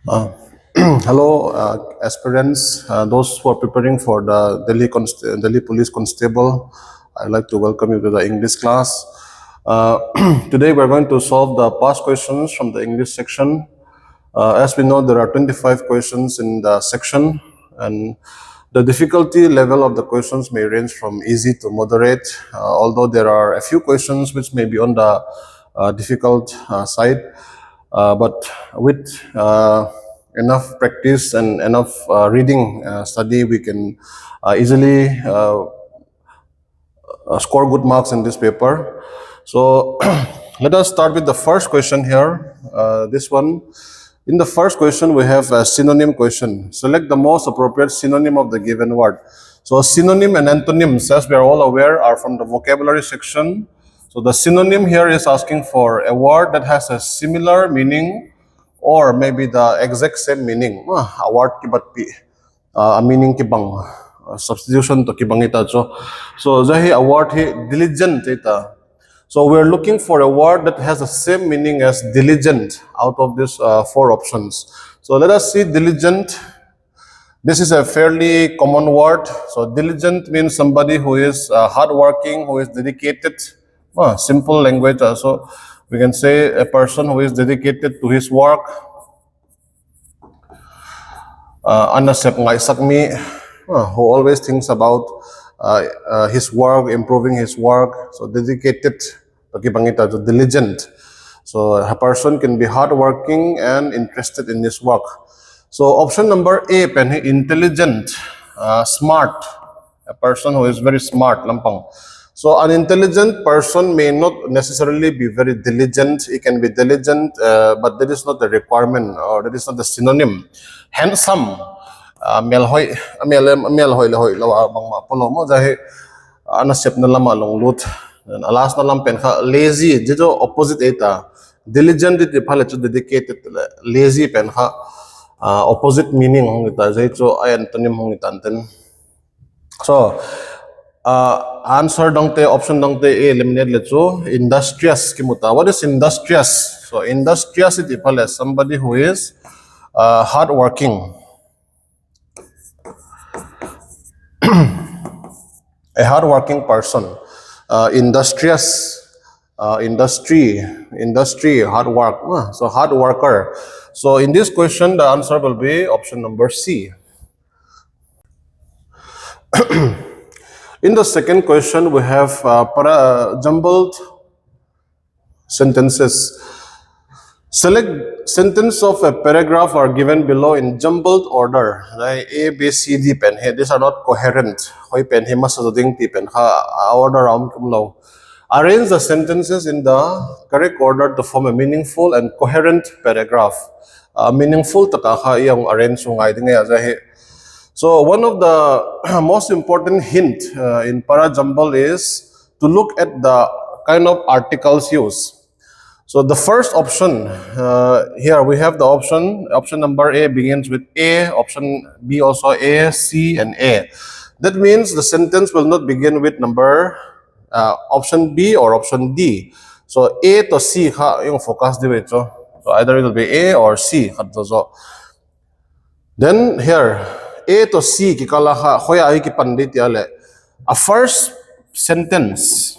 Uh, Hello, aspirants, those who are preparing for the Delhi Police Constable. I'd like to welcome you to the English class. Today, we're going to solve the past questions from the English section. As we know, there are 25 questions in the section, and the difficulty level of the questions may range from easy to moderate, although there are a few questions which may be on the difficult side. But with enough practice and enough reading study, we can easily score good marks in this paper. So let us start with the first question here. This one. In the first question, we have a synonym question. Select the most appropriate synonym of the given word. So synonym and antonyms, as we are all aware, are from the vocabulary section. So the synonym here is asking for a word that has a similar meaning or maybe the exact same meaning. A word kibat pi, a meaning kibang, substitution to kibang ita. So jahi a word hi diligent ita. So we're looking for a word that has the same meaning as diligent out of these four options. So let us see diligent. This is a fairly common word. So diligent means somebody who is hardworking, who is dedicated. Simple language. So we can say a person who is dedicated to his work. Who always thinks about his work, improving his work. So dedicated, diligent. So a person can be hardworking and interested in his work. So option number A, intelligent, smart, a person who is very smart, lampang. So an intelligent person may not necessarily be very diligent. He can be diligent, but that is not the requirement or that is not the synonym. Handsome, melhoy lawa bang mapolo mo jahe anasep na lama long lut. Alas na lang pen lazy, dito opposite eta. Diligent it phale to dedicated, lazy pen opposite meaning hong ita jahe cho ay antonym hong itanten. So answer dongte option dongte A eliminate lecho industrious kimuta. What is industrious? So industrious it phale somebody who is hardworking. A hardworking person, industrious, industry, hard work. So hard worker. So in this question, the answer will be option number C. In the second question, we have jumbled sentences. Select sentence of a paragraph are given below in jumbled order. A, B, C, D pen. These are not coherent. Pen order. Arrange the sentences in the correct order to form a meaningful and coherent paragraph. Meaningful taka yung arrange So one of the most important hint in para jumble is to look at the kind of articles used. So the first option, here we have the option number A begins with A, option B also A, C, and A. That means the sentence will not begin with number option B or option D. So A to C yung focus dito. So either it will be A or C. Then here, A to C, kikala hoya ay kipandit yale. A first sentence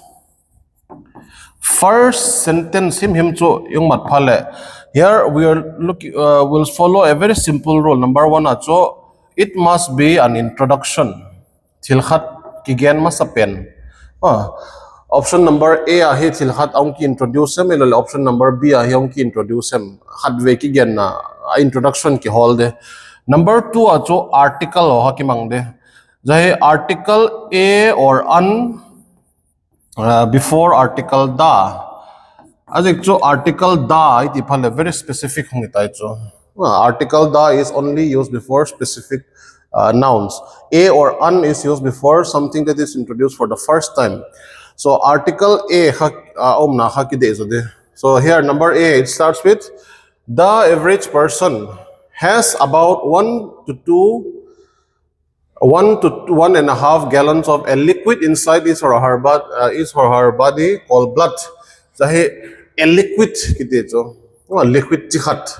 him cho yung matphale. Here we are will follow a very simple rule. Number one acho, it must be an introduction. Tilkhat kigyan masapen. Option number A ahi tilkhat aung ki introduce him. Option number B ahi aung ki introduce him. Hadwe kigyan na introduction ki holde. Number two acho article ho hakimangde. Jahe article A or an before article da. As article da iti phale very specific hong itai cho. Article da is only used before specific nouns. A or an is used before something that is introduced for the first time. So article A So here number A, it starts with the average person has about 1 to 1.5 gallons of a liquid inside his or her body called blood. Jahe a liquid liquid tikhat.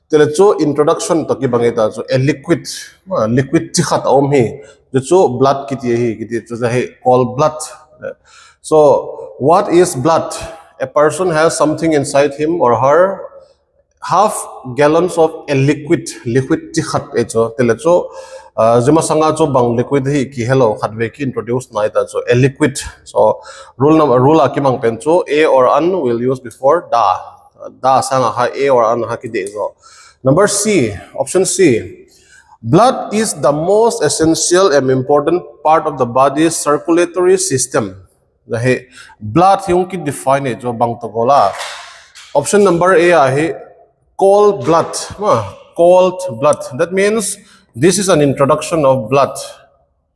tele chu introduction to ki bangeta chu a liquid liquid chi khat om hi chu blood kiti hi kiti chu he called blood. So what is blood? A person has something inside him or her, half gallons of a liquid chi khat echo tele chu jima sanga chu bang liquid hi ki hello khat ve ki introduce nai ta chu a liquid. So rule akimang pen chu a or an will use before da sanga ha a or an ha ki de zo. Number C, option C. Blood is the most essential and important part of the body's circulatory system. The blood yung ki define it jo bang to gola. Option number A ahi cold blood. Cold blood. That means this is an introduction of blood.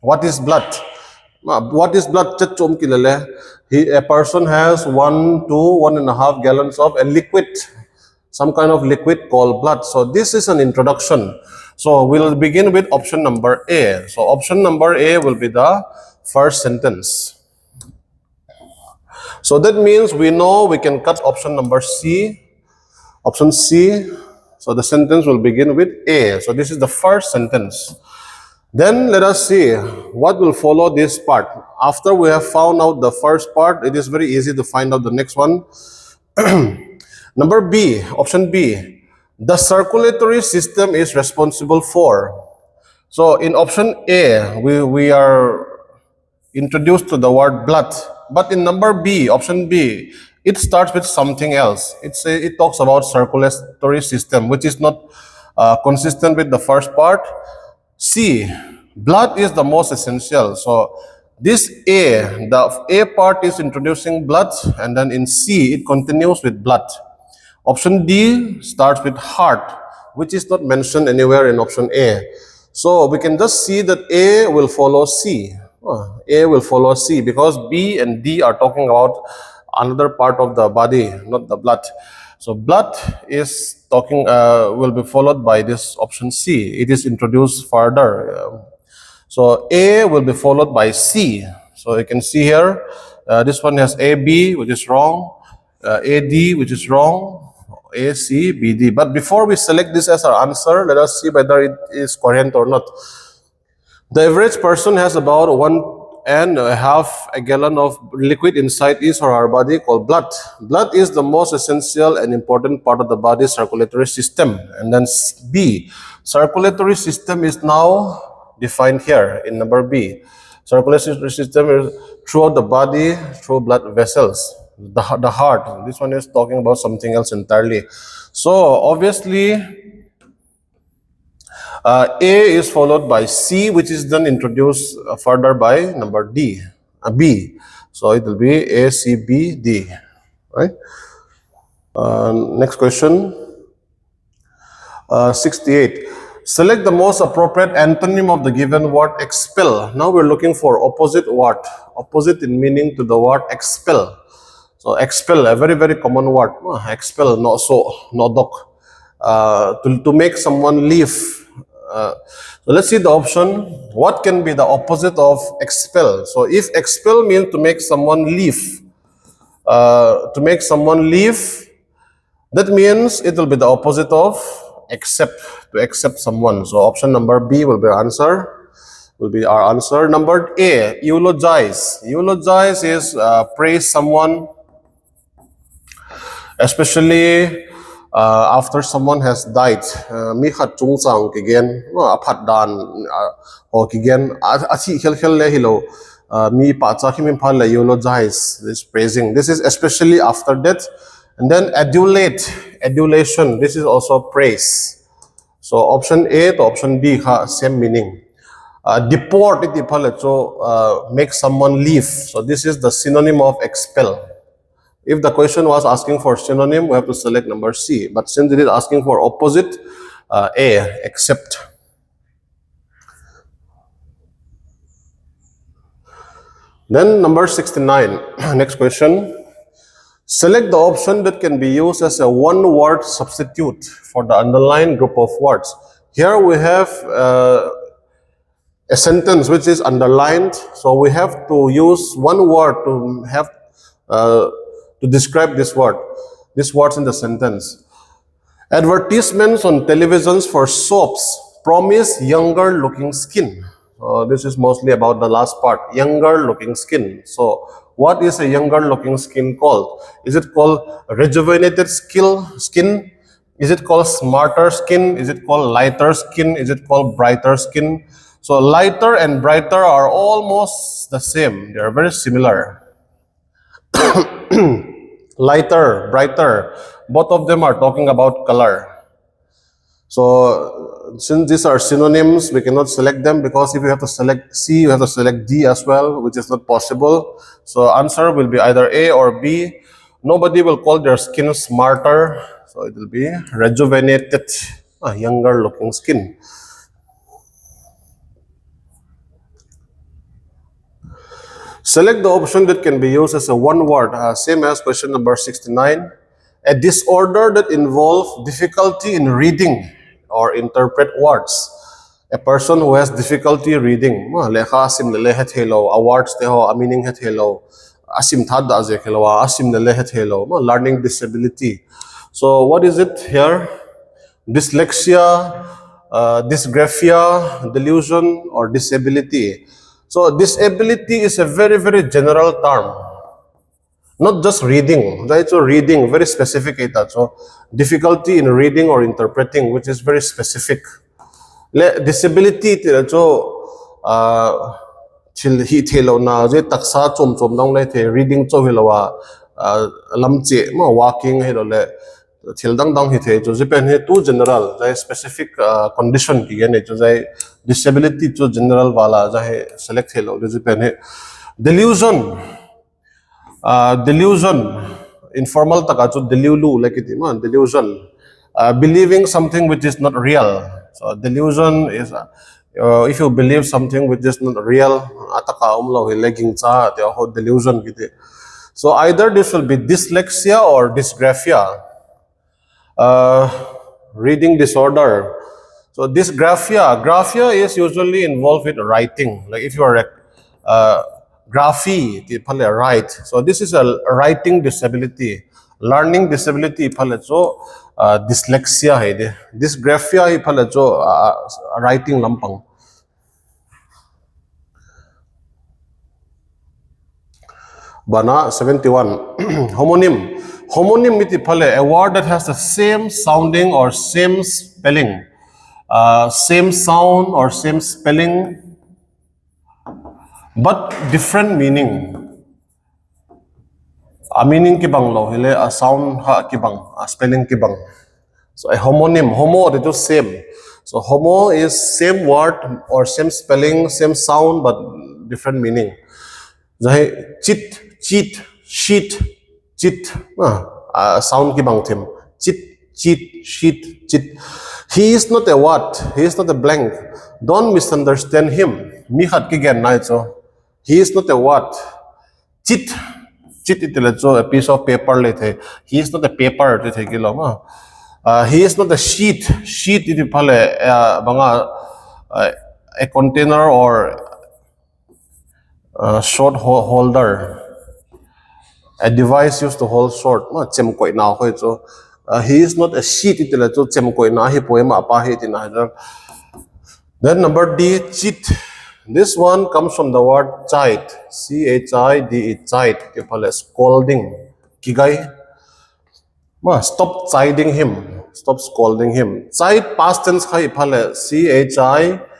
What is blood? What is blood? A person has 1 to 1.5 gallons of a liquid, some kind of liquid called blood. So this is an introduction. So we'll begin with option number A. So option number A will be the first sentence. So that means we know we can cut option number C. Option C. So the sentence will begin with A. So this is the first sentence. Then let us see what will follow this part. After we have found out the first part, it is very easy to find out the next one. Number B, option B. The circulatory system is responsible for. So in option A, we are introduced to the word blood. But in number B, option B, it starts with something else. It talks about circulatory system, which is not consistent with the first part. C, blood is the most essential. So this A, the A part is introducing blood, and then in C, it continues with blood. Option D starts with heart, which is not mentioned anywhere in option A. So we can just see that A will follow C. A will follow C because B and D are talking about another part of the body, not the blood. So blood is talking will be followed by this option C. It is introduced further. So A will be followed by C. So you can see here, this one has AB, which is wrong, AD, which is wrong, AC, BD. But before we select this as our answer, let us see whether it is coherent or not. The average person has about 1.5 gallon of liquid inside his or her body called blood. Blood is the most essential and important part of the body's circulatory system. And then B, circulatory system is now defined here in number B. Circulatory system is throughout the body, through blood vessels. The heart. This one is talking about something else entirely. So obviously, A is followed by C, which is then introduced further by number B. So it will be A, C, B, D. Right? Next question. 68. Select the most appropriate antonym of the given word expel. Now we're looking for opposite word. Opposite in meaning to the word expel. So expel, a very, very common word. Expel, no so, no doc. To make someone leave. So let's see the option. What can be the opposite of expel? So if expel means to make someone leave, that means it will be the opposite of accept, to accept someone. So option number B will be our answer. Number A, eulogize. Eulogize is praise someone, especially after someone has died. Mi khat chung sang kigen aphat dan ho kigen achi khel khel le hilo mi pa cha khim phal le eulogize, this praising. This is especially after death. And then adulation, this is also praise. So option A to option B ha same meaning. Deport it phal so make someone leave. So this is the synonym of expel. If the question was asking for synonym, we have to select number C. But since it is asking for opposite, A, accept. Then number 69, next question. Select the option that can be used as a one-word substitute for the underlined group of words. Here we have a sentence which is underlined, so we have to use one word to have to describe this word, these words in the sentence. Advertisements on televisions for soaps promise younger looking skin. This is mostly about the last part, younger looking skin. So what is a younger looking skin called? Is it called rejuvenated skin? Is it called smarter skin? Is it called lighter skin? Is it called brighter skin? So lighter and brighter are almost the same. They are very similar. Lighter, brighter, both of them are talking about color. So since these are synonyms, we cannot select them because if you have to select C, you have to select D as well, which is not possible. So answer will be either A or B. Nobody will call their skin smarter, so it will be rejuvenated, younger looking skin. Select the option that can be used as a one word, same as question number 69. A disorder that involves difficulty in reading or interpret words. A person who has difficulty reading, lekha asim le het hello, awards te ho, meaning het hello, asim thada aze hello, asim le het hello, learning disability. So what is it here? Dyslexia, dysgraphia, delusion, or disability. So disability is a very, very general term. Not just reading, right? So reading, very specific ita. So difficulty in reading or interpreting, which is very specific. Disability ita. So chil hi thelo na je taksa chom chom dong le the reading cho hilawa lamche ma walking hilo le thil dang dang hi the cho japan he too general jai specific condition ki ne cho jai disability cho general wala jai select hilo japan he delusion. Delusion, informal taka cho delulu like it man delusion, believing something which is not real. So delusion is if you believe something which is not real, ataka umlo hi legging cha te ho delusion kite. So either this will be dyslexia or dysgraphia, reading disorder. So graphia is usually involved with writing. Like if you are graphy, right. So this is a writing disability. Learning disability, so dyslexia hai. Dysgraphia so writing lampang. Bana 71. Homonym. Homonym iti pale, a word that has the same sounding or same spelling. Same sound or same spelling, but different meaning. A meaning ki bang lo, hele a sound ha ki bang, a spelling ki bang. So a homonym, homo it is same. So homo is same word or same spelling, same sound, but different meaning. Jahe chit, cheat, sheet, chit, sound ki bang thim. Chit, cheat, sheet, chit. He is not a what? He is not a blank. Don't misunderstand him. Mihat ki gen na so. He is not a what? Chit. Chit itila so a piece of paper lethe. He is not a paper lethe kilo ma. He is not a sheet. Sheet iti pale banga a container or short holder. A device used to hold short. Ma chem koi na koi so. He is not a sheet itila so chem koi na hi poema apa hi tina. Then number D, cheat. This one comes from the word chide, C-H-I-D-E, chide. Scolding. Kigay. Stop chiding him. Stop scolding him. Chide past tense khay phale C-H-I-D-E-D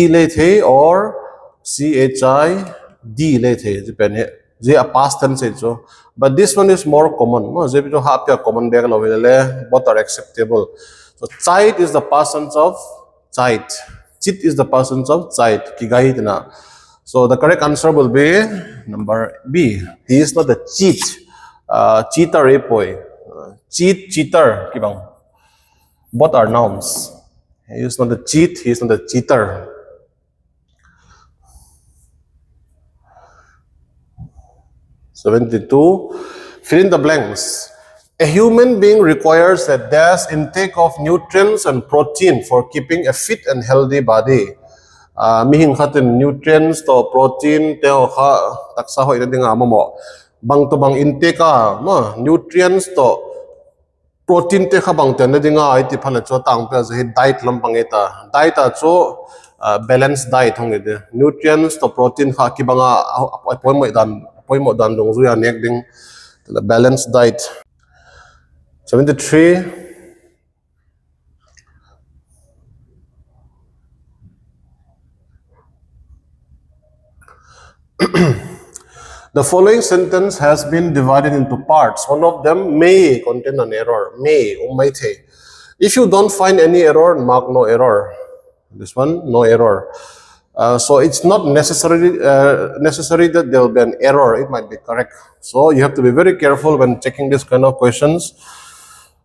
lethe or C-H-I-D lethe. Depend he. They are past tense so. But this one is more common. They to have common bag both are acceptable. So chide is the past tense of chide. Chit is the persons of chide. Kigay na. So the correct answer will be number B. He is not a cheat. Cheater epoy. Cheat, cheater. Kibang. Both are nouns. He is not a cheat. He is not a cheater. (72) Fill in the blanks. A human being requires a dash intake of nutrients and protein for keeping a fit and healthy body. Mihing khatin nutrients to protein teo kha taksa ho ina dinga mo bang to bang intake nutrients to protein te khabang ten dinga ai ti phala cho tang pe je diet lampang eta diet a cho balanced diet hong ide nutrients to protein kha ki banga apoi mo dan dong zu ya nek ding the balanced diet 73. The following sentence has been divided into parts. One of them may contain an error. May, umayte. If you don't find any error, mark no error. This one, no error. So it's not necessary that there will be an error. It might be correct. So you have to be very careful when checking this kind of questions.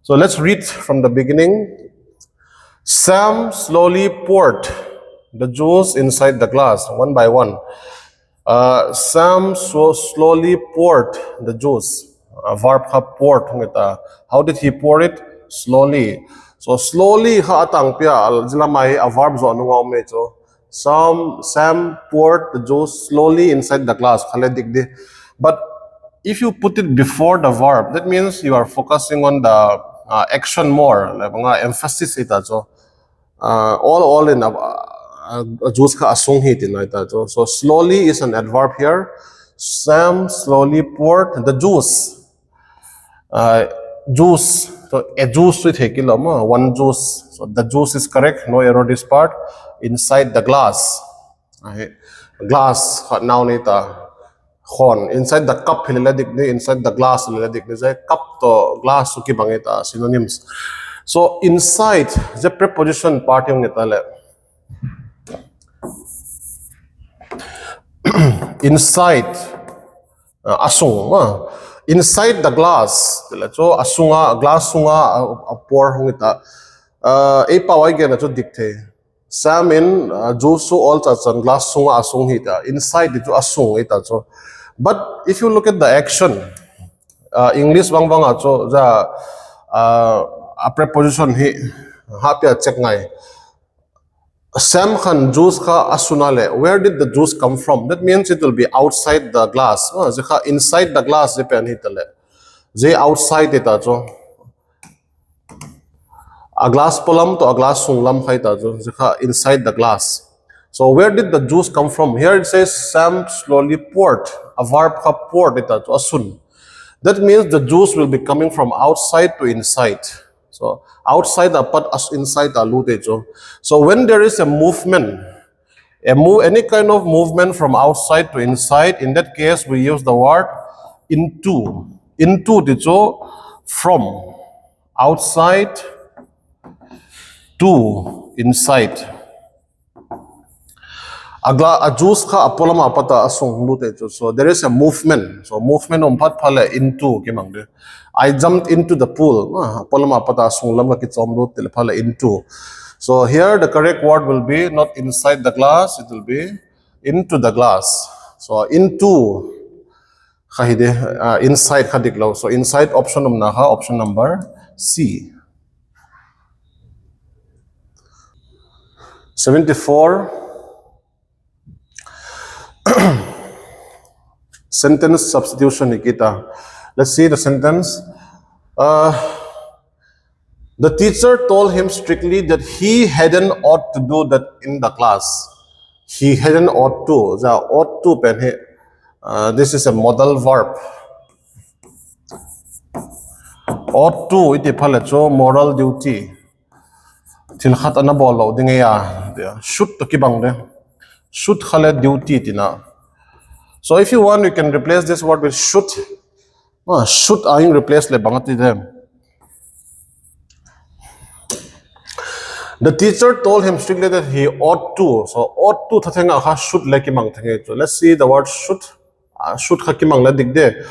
So let's read from the beginning. Sam slowly poured the juice inside the glass, one by one. Sam so slowly poured the juice. Verb ha poured. How did he pour it? Slowly. So slowly ha atang pia aljilamai a verb zo anunga mecho. Sam poured the juice slowly inside the glass. But if you put it before the verb, that means you are focusing on the action more. Like emphasis ita so. All in juice ka asung hit in so slowly is an adverb here. Sam slowly poured the juice. Juice. So a juice with one juice. So the juice is correct. No error this part. Inside the glass. Glass now nita. Inside the cup inside the glass cup to glass suki bangita synonyms. So inside the preposition part yung nitale. Inside asung inside the glass so asunga glass sunga pour hungita e pawai ge na cho dikte sam in juice all chan glass sunga asung hita inside it asung ita so but if you look at the action English bang so the a preposition hi hapya check ngai Sam khan juice ka asunale. Where did the juice come from? That means it will be outside the glass. Inside the glass depend hitale. They outside it ajo. A glass polam to a glass sunglam khaita jo. Inside the glass. So where did the juice come from? Here it says Sam slowly poured. A verb ka poured it ajo asun. That means the juice will be coming from outside to inside. So outside apat as inside alutejo. So when there is a movement, any kind of movement from outside to inside, in that case we use the word into. Into dijo from outside to inside. A juice ka apolama apata asung lutejo. So there is a movement. So movement umpat phale into kimangde. I jumped into the pool. Apolama apata asung lam ka kichom lut phale into. So here the correct word will be not inside the glass, it will be into the glass. So into inside khadiklo. So inside option option number C. 74. Sentence substitution nikita. Let's see the sentence. The teacher told him strictly that he hadn't ought to do that in the class. He hadn't ought to. The ought to pen this is a modal verb. Ought to iti palacho moral duty. Tilkhat ana bolo dingeya. Should to kibang de. Should khale duty tina. So if you want, you can replace this word with should. Should aying replace le bangati them. The teacher told him strictly that he ought to. So ought to thathenga ha should le kimang thenge. So let's see the word should. Should ha kimang le digde.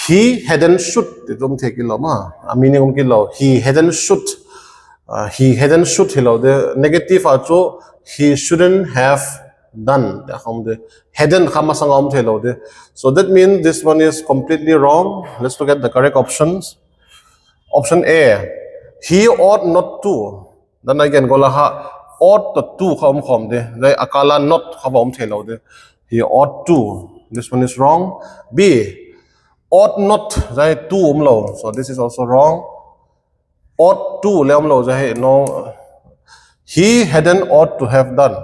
He hadn't should. Itum thekilo ma. Meaning kilo. He hadn't should. He hadn't should hilo. The negative acho he shouldn't have done. Hadn't hamasangam thelo. So that means this one is completely wrong. Let's look at the correct options. Option A. He ought not to. Then again golaha ought to khom de. They akala not khabom thelo de. He ought to. This one is wrong. B. Ought not. They to umlo. So this is also wrong. ought to leom lo jahe no he hadn't ought to have done.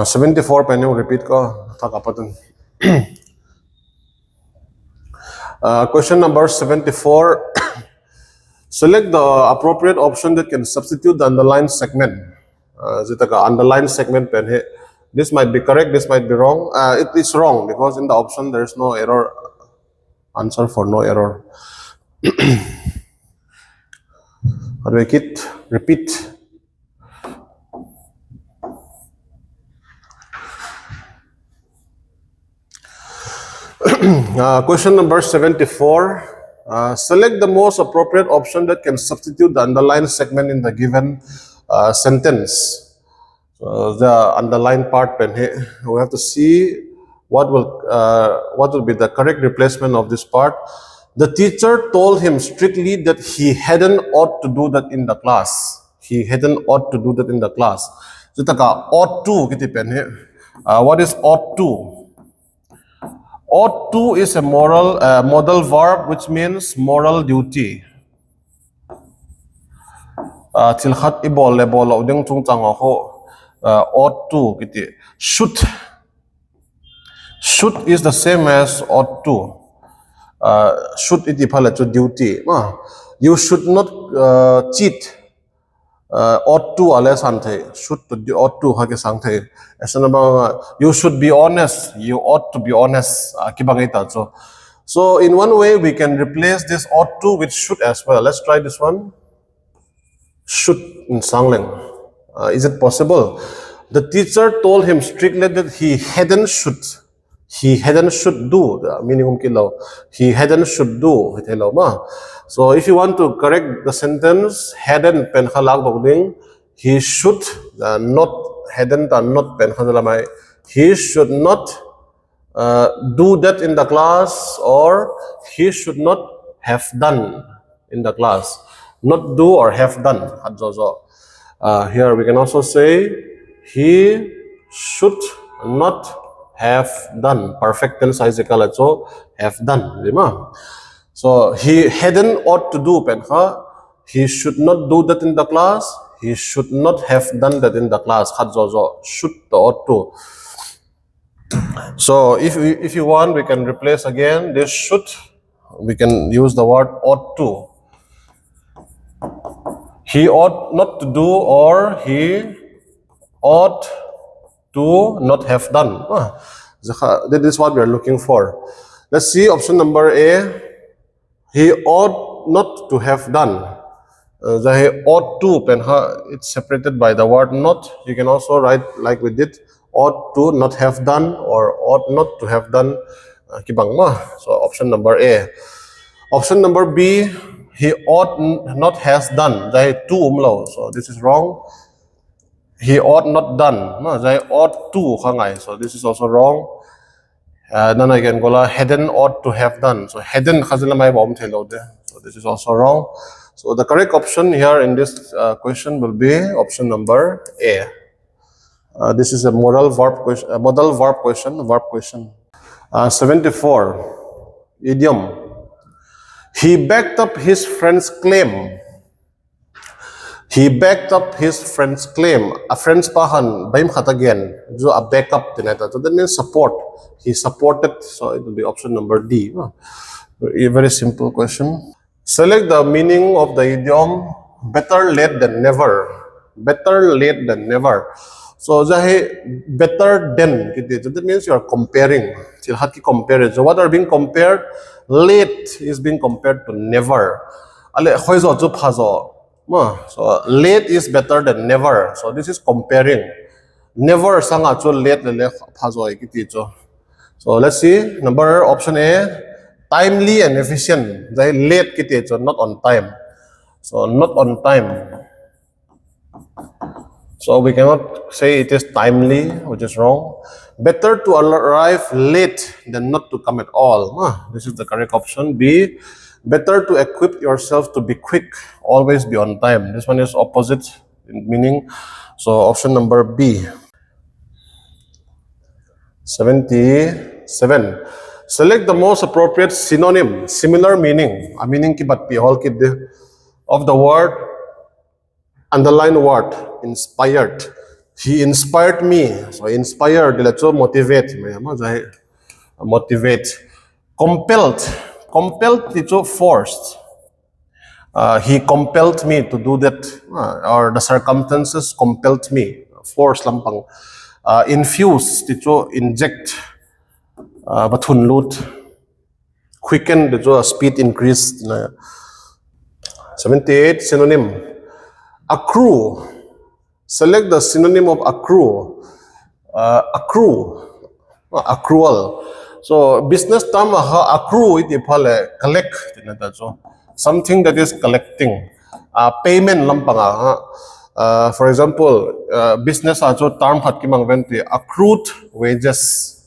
74 penny repeat ko takapatan. Question number 74. Select the appropriate option that can substitute the underlined segment. Underlined segment pen here. This might be correct, this might be wrong. It is wrong because in the option there is no error. Answer for no error. How do I get? Repeat. Question number 74. Select the most appropriate option that can substitute the underlined segment in the given sentence. So the underlined part pen here, we have to see what will be the correct replacement of this part. The teacher told him strictly that he hadn't ought to do that in the class. He hadn't ought to do that in the class. So taka ought to kiti pen here. What is ought to? Ought to is a modal verb which means moral duty. Tilhat ibol lebol odeng chung chang ho ought to kiti. Should is the same as ought to. Should iti phala to duty. You should not cheat. Ought to ale santhe. Should to ought to hake santhe. You should be honest. You ought to be honest. So in one way we can replace this ought to with should as well. Let's try this one. Should in Sangling. Is it possible? The teacher told him strictly that he hadn't should do the minimum kilo. He hadn't should do. So if you want to correct the sentence, hadn't pen halag bogding, he should not hadn't and not pen halamai. He should not do that in the class, or he should not have done in the class. Not do or have done. Here we can also say he should not have done. Perfect tense so have done. So he hadn't ought to do penha. He should not do that in the class. He should not have done that in the class. Should to ought to. So if you want, we can replace again this should. We can use the word ought to. He ought not to do, or he ought to not have done. That is what we are looking for. Let's see option number A. He ought not to have done. The ought to, it's separated by the word not. You can also write like we did, ought to not have done, or ought not to have done. So option number A. Option number B, he ought not has done. So this is wrong. He ought not done. Ought to. So this is also wrong. Then again, hadn't ought to have done. So hadn't. So this is also wrong. So the correct option here in this question will be option number A. This is a modal verb question. 74. Idiom. He backed up his friend's claim. He backed up his friend's claim. A friend's pahan, baim khat again. So a backup tineta. So that means support. He supported. So it will be option number D. A very simple question. Select the meaning of the idiom better late than never. Better late than never. So better than. That means you are comparing. So what are being compared? Late is being compared to never. So late is better than never. So this is comparing. Never sanga cho late So let's see. Number option A, timely and efficient. Late not on time. So not on time. So we cannot say it is timely, which is wrong. Better to arrive late than not to come at all. This is the correct option. B, better to equip yourself to be quick, always be on time. This one is opposite in meaning. So option number B. 77. Select the most appropriate synonym, similar meaning. A meaning ki bat pi hol ki of the word, underline word, inspired. He inspired me. So inspired, let's motivate. Motivate. Compelled. Compelled, it's forced. He compelled me to do that, or the circumstances compelled me. Force lampang. Infuse, dito inject. Bathun lut. Quicken, dito speed increase. 78, synonym. Accrue. Select the synonym of accrue. Accrue. Accrual. So business term accrue iti phale collect. Something that is collecting. Payment lampanga. For example, business ajo term hat kimang venti accrued wages.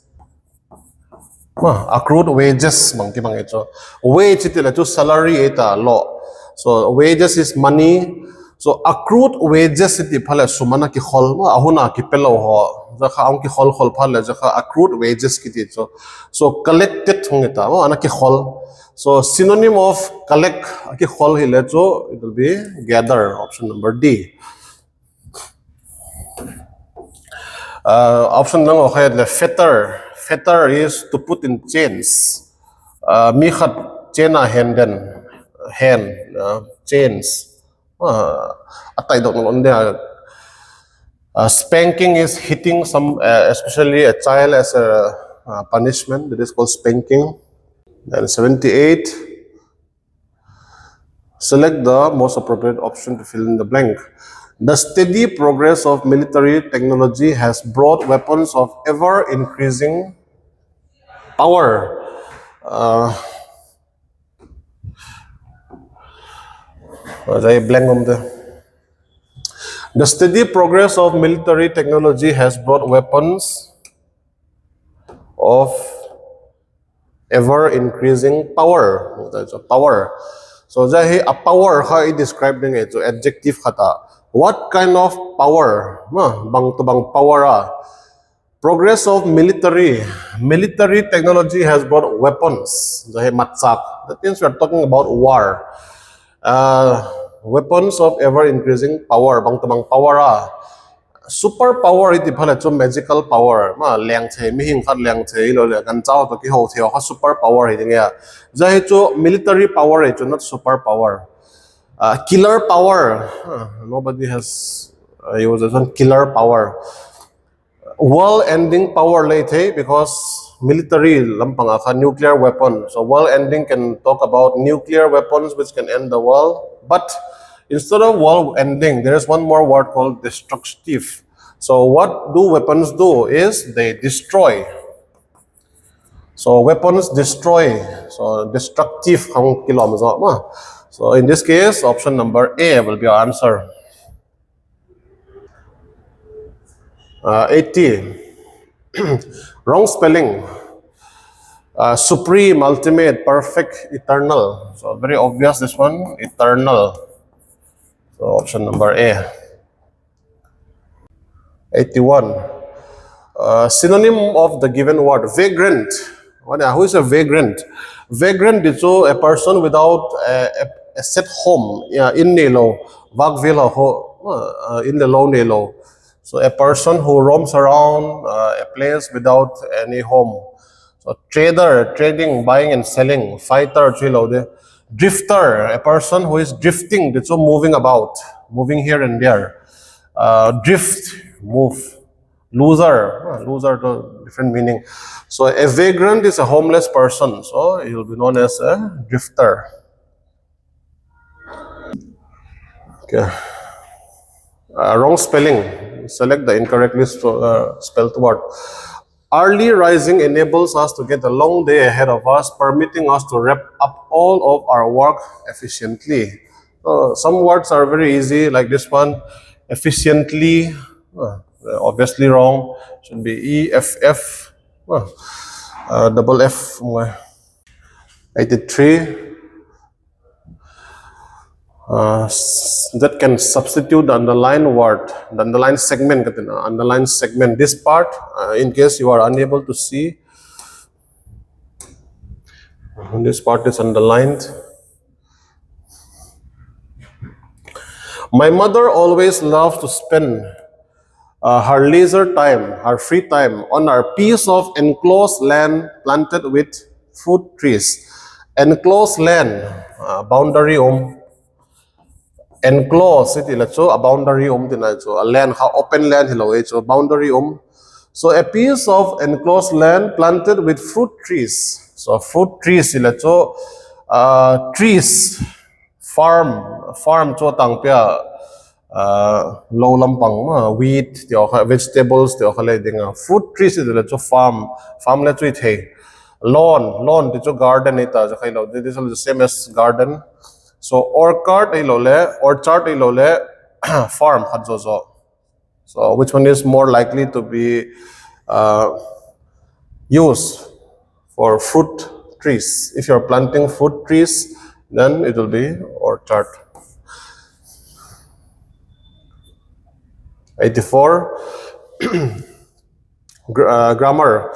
Accrued wages mang kimang ito. Wage iti la salary ita law. So wages is money. So accrued wages iti phale sumana ki khol ma ahuna ki pelo ho. Jaka ang ki khol phale jaka accrued wages kiti so collected hongita mo ana ki khol. So synonym of collect ki khol hile so it will be gather, option number D. Option lang okay the fetter. Fetter is to put in chains. Mi khat chain a hand chains. Atay dok non dia. Spanking is hitting some, especially a child as a punishment. That is called spanking. Then 78. Select the most appropriate option to fill in the blank. The steady progress of military technology has brought weapons of ever-increasing power. The steady progress of military technology has brought weapons of ever-increasing power. Power. So a power how I describe it. So adjective kata. What kind of power? Bang to bang power. Progress of military technology has brought weapons. Matsak. That means we are talking about war. Weapons of ever-increasing power. Bang to bang power. Super power iti phale cho magical power liang che mi hing khat liang che lo le kan chao to ki ho theo ha super power hi nge ja cho military power hi cho not super power. Killer power, nobody has used as one killer power. World-ending power late because military lampang nuclear weapon. So world-ending can talk about nuclear weapons which can end the world, but instead of world ending, there is one more word called destructive. So what do weapons do is they destroy. So weapons destroy. So destructive. So in this case, option number A will be our answer. 80. Wrong spelling. Supreme, ultimate, perfect, eternal. So very obvious this one, eternal. So option number A. 81. Synonym of the given word, vagrant. Who is a vagrant? Vagrant is a person without a set home. In Nilo, Vagvila in the low Nilo. So a person who roams around a place without any home. So trader, trading, buying and selling. Fighter, drifter, a person who is drifting, so moving about, moving here and there. Drift, move. Loser, loser to different meaning. So a vagrant is a homeless person, so he will be known as a drifter. Okay. Wrong spelling. Select the incorrectly spelled word. Early rising enables us to get a long day ahead of us, permitting us to wrap up all of our work efficiently. Some words are very easy, like this one, efficiently. Obviously wrong. Should be EFF. Double F. 83. that can substitute the underlined word, the underlined segment, underlined segment. This part, in case you are unable to see, this part is underlined. My mother always loved to spend her leisure time, her free time, on our piece of enclosed land planted with fruit trees. Enclosed land, boundary enclosed it a boundary a land, how open land it's a boundary So a piece of enclosed land planted with fruit trees. So fruit trees trees farm cho tang pia low lampang wheat vegetables fruit trees is farm le chui the lawn the garden ita this is the same as garden. So orchard farm so which one is more likely to be used for fruit trees? If you're planting fruit trees, then it will be orchard. 84. Grammar.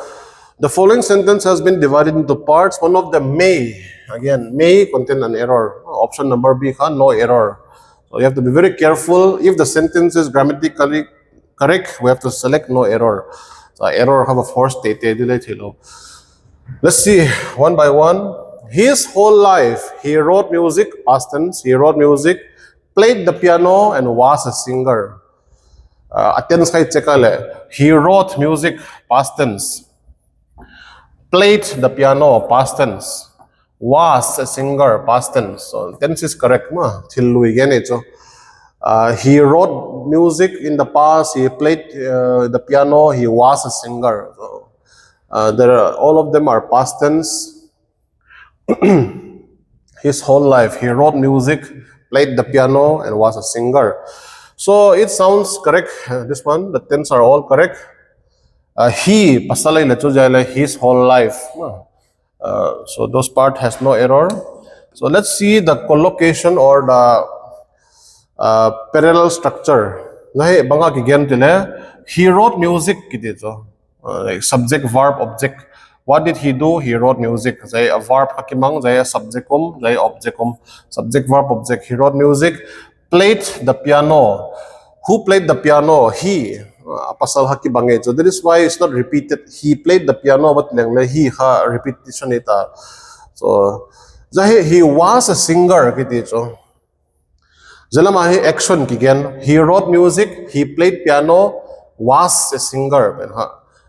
The following sentence has been divided into parts. One of them may contain an error. Option number B, no error. So you have to be very careful. If the sentence is grammatically correct, we have to select no error. So error have a force stated. Let's see one by one. His whole life, he wrote music, past tense, he wrote music, played the piano, and was a singer. He wrote music, past tense, played the piano, past tense, was a singer, past tense. So tense is correct. He wrote music in the past, he played the piano, he was a singer. So, all of them are past tense. His whole life, he wrote music, played the piano, and was a singer. So it sounds correct. This one, the tense are all correct. He, his whole life. So those part has no error. So let's see the collocation or the parallel structure. He wrote music. Like subject, verb, object. What did he do? He wrote music. A verb hakimang, a subjectum, objectum. Subject, verb, object. He wrote music. Played the piano. Who played the piano? He. Pasal haki bangay. So that is why it's not repeated. He played the piano, but he repetition ita. So he was a singer. Jalamahi action kigen. He wrote music. He played piano. Was a singer.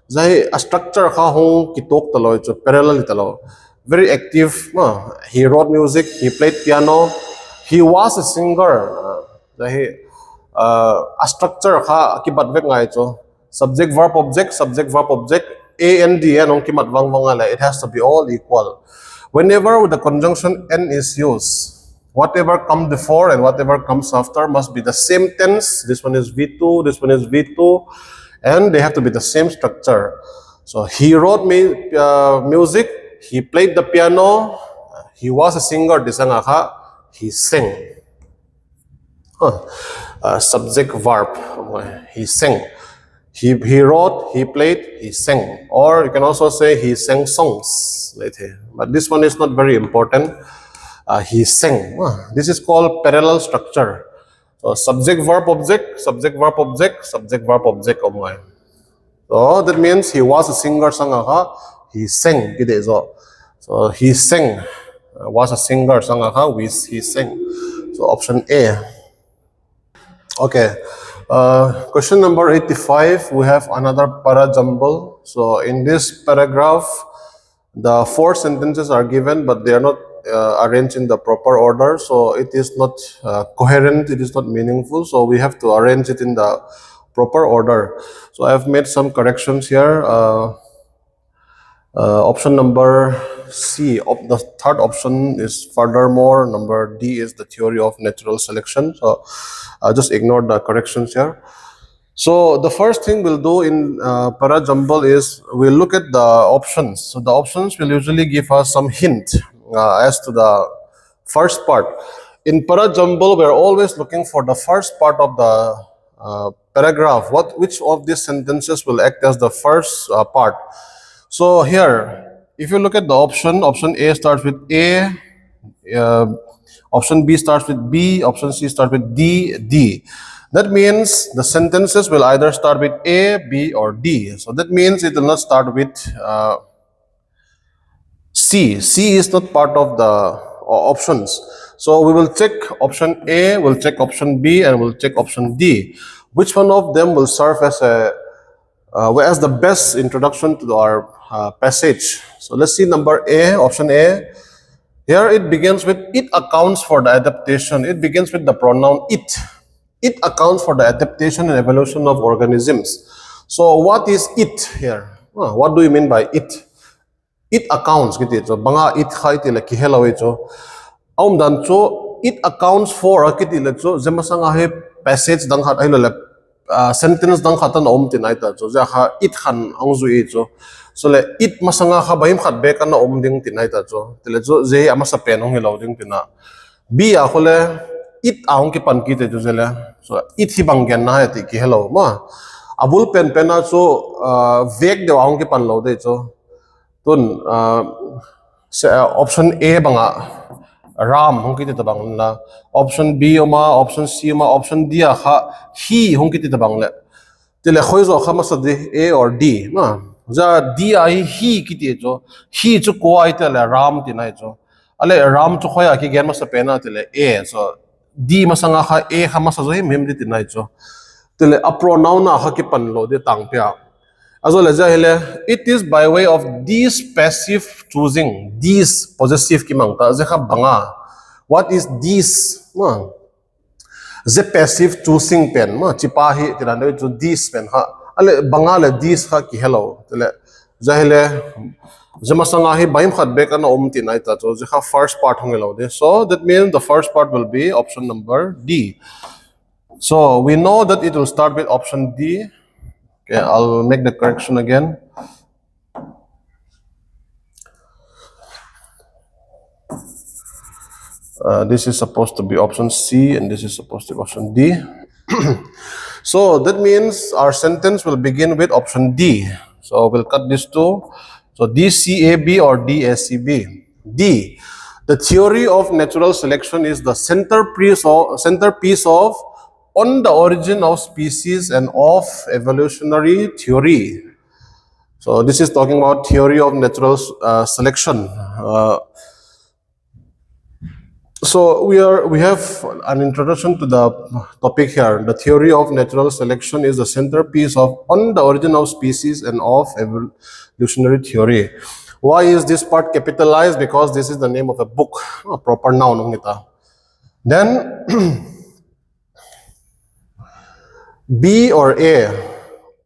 A structure kitok talo. Parallel talo. Very active. He wrote music. He played piano. He was a singer. A structure subject verb object a and d it has to be all equal. Whenever the conjunction n is used, whatever comes before and whatever comes after must be the same tense. This one is V2, this one is V2, and they have to be the same structure. So he wrote music, he played the piano, he was a singer, he sang. Subject verb, he sang. He wrote, he played, he sang. Or you can also say he sang songs later. But this one is not very important. He sang. This is called parallel structure. So subject verb object, subject verb object, subject verb object. So that means he was a singer. He sang. So he sang. Was a singer. He sang. So option A. Okay. Question number 85, we have another para jumble. So in this paragraph, the 4 sentences are given, but they are not arranged in the proper order. So it is not coherent, it is not meaningful. So we have to arrange it in the proper order. So I have made some corrections here. Option number C, the third option is furthermore. Number D is the theory of natural selection. So I'll just ignore the corrections here. So the first thing we'll do in para jumble is we'll look at the options. So the options will usually give us some hint as to the first part. in parajumble, we're always looking for the first part of the paragraph. Which of these sentences will act as the first part? So here, if you look at the option A starts with A, uh, option B starts with B, option C starts with D. That means the sentences will either start with A, B, or D. So that means it will not start with C. C is not part of the options. So we will check option A, we'll check option B, and we'll check option D. Which one of them will serve as as the best introduction to our passage? So let's see number A, option A. Here it begins with it accounts for the adaptation. It begins with the pronoun it. It accounts for the adaptation and evolution of organisms. So what is it here? What do you mean by it? It accounts gitu so banga it khai ti la ki hello cho aum dan cho it accounts for kiti la cho zemasanga he passage dang khat ai la sentence dang khatan om ti nai ta cho ja kha it khan ang zu e cho so le it masanga kha baim khat be kan om ding ti nai ta cho tele cho je ama sa pen hong hello ding ti na bi a khole it aung ki pan ki te jo zela so it hi bang gen na ti ki hello ma abul pen pena cho vek de aung ki pan lo de cho tun option A banga ram hong kiti tabang na option B oma option C oma option D kha hi hong kiti tabang le tile khoi zo kha masa de A or D na ja D ai hi kiti cho hi chu ko ai tele ram ti nai cho ale ram chu khoya ki gen masa pena tile A so D masanga kha A kha masa zo hi mem ti nai cho tile a pronoun na kha ki pan lo de tang pya it is by way of this passive choosing, this possessive kimangta zekha banga. What is this? The passive choosing pen ma chipahi tirande jo this pen ha ale banga le this ha ki hello tele jahile jamasanga hi baim khat be kana om ti nai ta so zekha first part hongelo de so that means the first part will be option number D. So we know that it will start with option D. Okay, I'll make the correction again. This is supposed to be option C and this is supposed to be option D. So that means our sentence will begin with option D. So we'll cut this two. So DCAB or DACB. D. The theory of natural selection is the centerpiece of on the origin of species and of evolutionary theory. So this is talking about theory of natural selection. So we have an introduction to the topic here. The theory of natural selection is the centerpiece of on the origin of species and of evolutionary theory. Why is this part capitalized? Because this is the name of a book, a proper noun. Then B or A,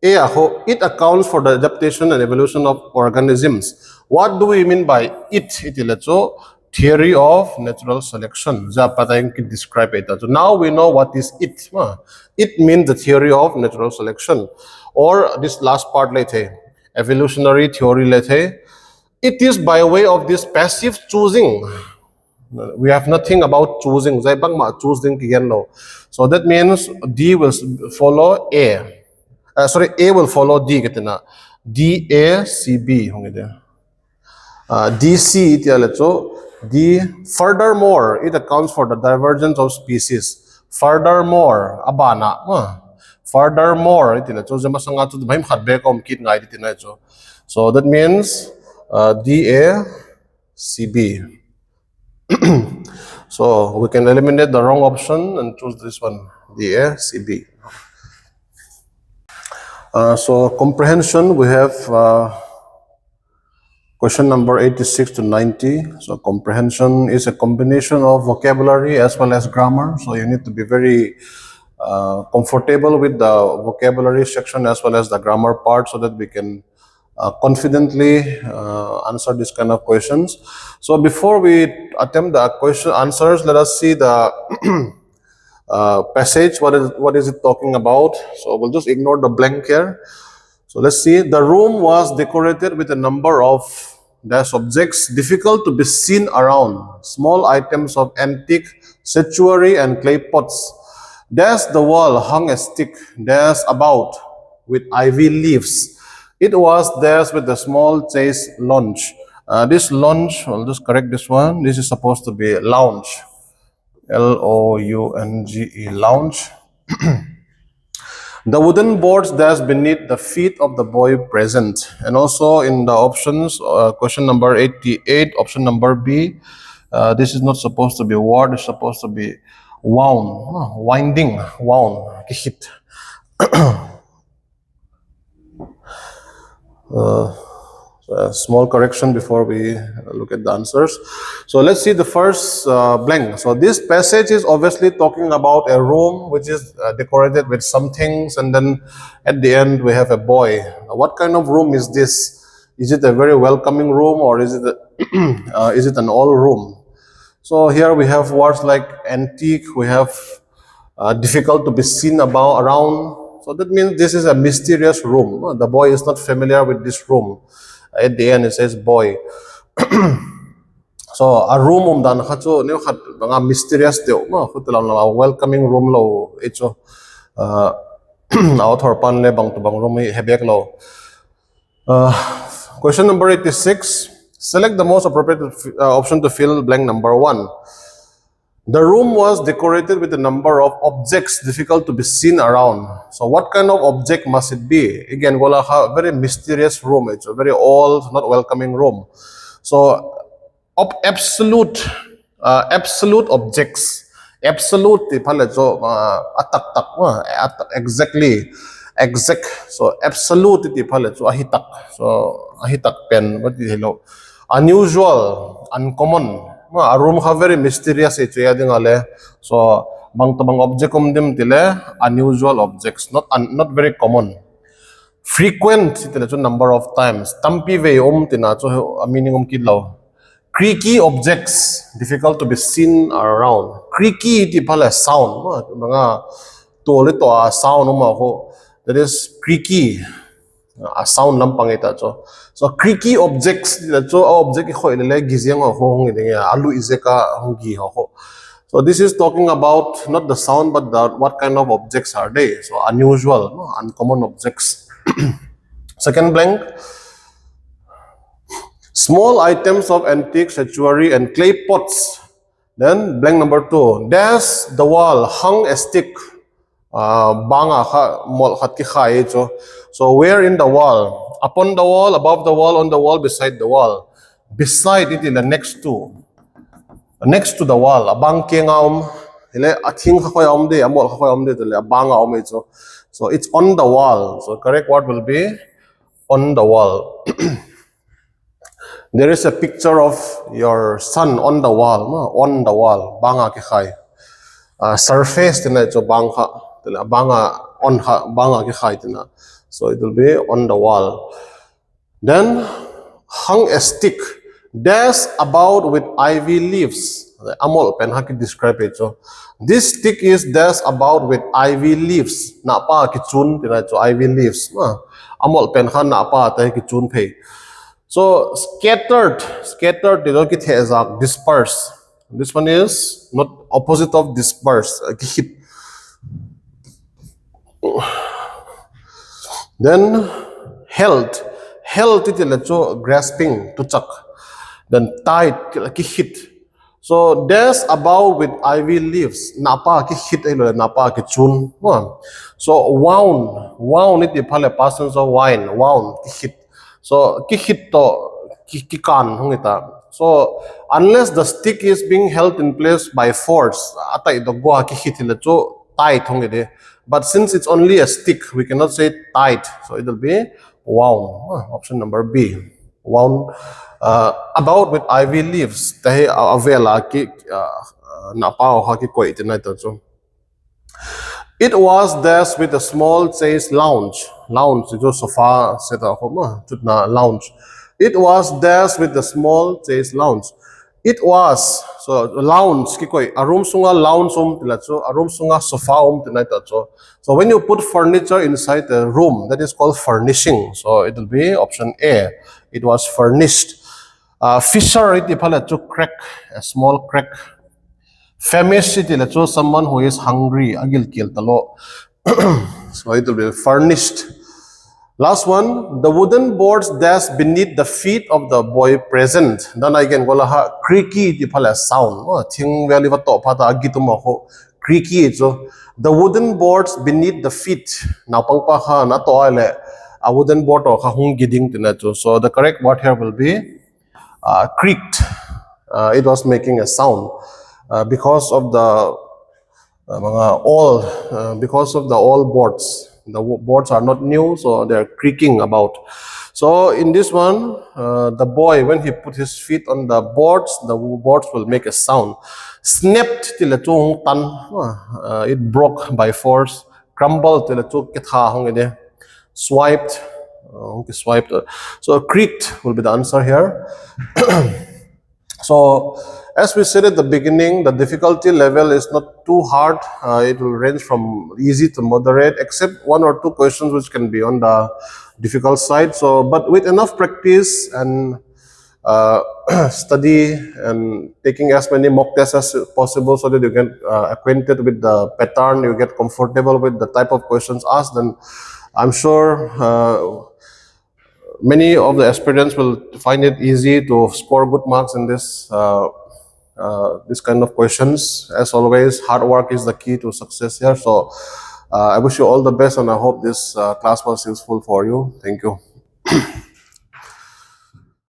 it accounts for the adaptation and evolution of organisms. What do we mean by it? So theory of natural selection. Describe it. So now we know what is it. It means the theory of natural selection. Or this last part later, evolutionary theory later. It is by way of this passive choosing. We have nothing about choosing. So that means D will follow A. A will follow D. D, A, C, B. D, C. D. Furthermore, it accounts for the divergence of species. Furthermore, abana. Furthermore, so that means D, A, C, B. So we can eliminate the wrong option and choose this one, D, A, C, B. So comprehension, we have question number 86 to 90. So comprehension is a combination of vocabulary as well as grammar. So you need to be very comfortable with the vocabulary section as well as the grammar part so that we can confidently answer this kind of questions. So before we attempt the question answers, let us see the passage. What is it talking about? So we'll just ignore the blank here. So let's see. The room was decorated with a number of dash objects difficult to be seen around, small items of antique statuary and clay pots. Dash the wall hung a stick, dash about with ivy leaves. It was dash with a small chase lounge. This lounge, I'll just correct this one. This is supposed to be lounge. Lounge, lounge. The wooden boards dash beneath the feet of the boy present. And also in the options, question number 88, option number B, this is not supposed to be word, it's supposed to be wound, winding, wound, hit. A small correction before we look at the answers. So let's see the first blank. So this passage is obviously talking about a room which is decorated with some things, and then at the end we have a boy. Now, what kind of room is this? Is it a very welcoming room, or is it is it an old room? So here we have words like antique, we have difficult to be seen around. So that means this is a mysterious room. The boy is not familiar with this room. At the end it says boy. So a room dan khacho ne khat nga mysterious deu ma khutlam la welcoming room lo echo author pan le bang to bang room hebek lo. Question number 86. Select the most appropriate option to fill blank number 1. The room was decorated with a number of objects difficult to be seen around. So what kind of object must it be? Again, wala ha very mysterious room. It's a very old, not welcoming room. So absolute objects. Absolute pala so exactly exact. So absolute pala so ahitak. So ahitak pen what is hello? Unusual, uncommon. A room ha very mysterious so bang to bang object dim tile unusual objects, not very common. Frequent tile number of times. Tampi ve tina so meaning kidlaw. Creaky objects difficult to be seen around. Creaky iti pala sound mga to a sound ho that is creaky. A sound lang pangita so creaky objects so object ko ile gizyang ho hong ide alu izeka hongi ho. So this is talking about not the sound but what kind of objects are they. So unusual, uncommon objects. Second blank. Small items of antique statuary and clay pots. Then blank number 2. Dash the wall hung a stick. Banga mol khat ki khai so where in the wall, upon the wall, above the wall, on the wall, beside the wall. Beside it in the next to the wall abang ke ngaum ile athing kha de amol kha de tele abang so it's on the wall. So correct word will be on the wall. There is a picture of your son on the wall banga ke khai surface tena so banga on banga ki khaitina. So it will be on the wall. Then hung a stick, dash about with ivy leaves. Amol pen ha ki describe it. So this stick is dash about with ivy leaves. Na pa ki chun tina so ivy leaves. Amol pen ha na pa ta ki chun phe. So scattered ki thezak disperse. This one is not opposite of disperse. Hit. Then held it lecho grasping to chuck. Then tight ki hit. So dash about with ivy leaves. Napa ki hit napa ki chun. So wound it phale past tense of wine. Wound ki hit. So ki hit to ki kan hongita. So unless the stick is being held in place by force, atai do go ki hit lecho tight hongide. But since it's only a stick, we cannot say tight. So it will be wound. Option number B. Wound about with ivy leaves. Tahi avela ki napao ha ki koi tonight also. It was dashed with a small chaise lounge. Lounge is sofa set up lounge. It was dashed with a small chaise lounge. It was so lounge ki koi a room sunga lounge tilacho a room sunga sofa tonight also. So when you put furniture inside the room, that is called furnishing. So it will be option A. It was furnished. Fisher iti pala to crack, a small crack. Famished iti la to someone who is hungry, agil kil talo. So it will be furnished. Last one, the wooden boards dash beneath the feet of the boy present. Then again, wala ha creaky iti pala sound. Ting valley va to pata agituma ho creaky so the wooden boards beneath the feet. Now pangpa ha na to ale a wooden board or hung giding tinacho. So the correct word here will be creaked. It was making a sound because of the because of the old boards. The boards are not new, so they're creaking about. So in this one, the boy, when he put his feet on the boards will make a sound. Snapped till it broke by force. Crumbled till it swiped. Swiped. So creaked will be the answer here. So, as we said at the beginning, the difficulty level is not too hard. It will range from easy to moderate, except one or two questions which can be on the difficult side. So, but with enough practice and study and taking as many mock tests as possible so that you get acquainted with the pattern, you get comfortable with the type of questions asked, then I'm sure many of the aspirants will find it easy to score good marks in this kind of questions. As always, hard work is the key to success here. So I wish you all the best, and I hope this class was useful for you. Thank you.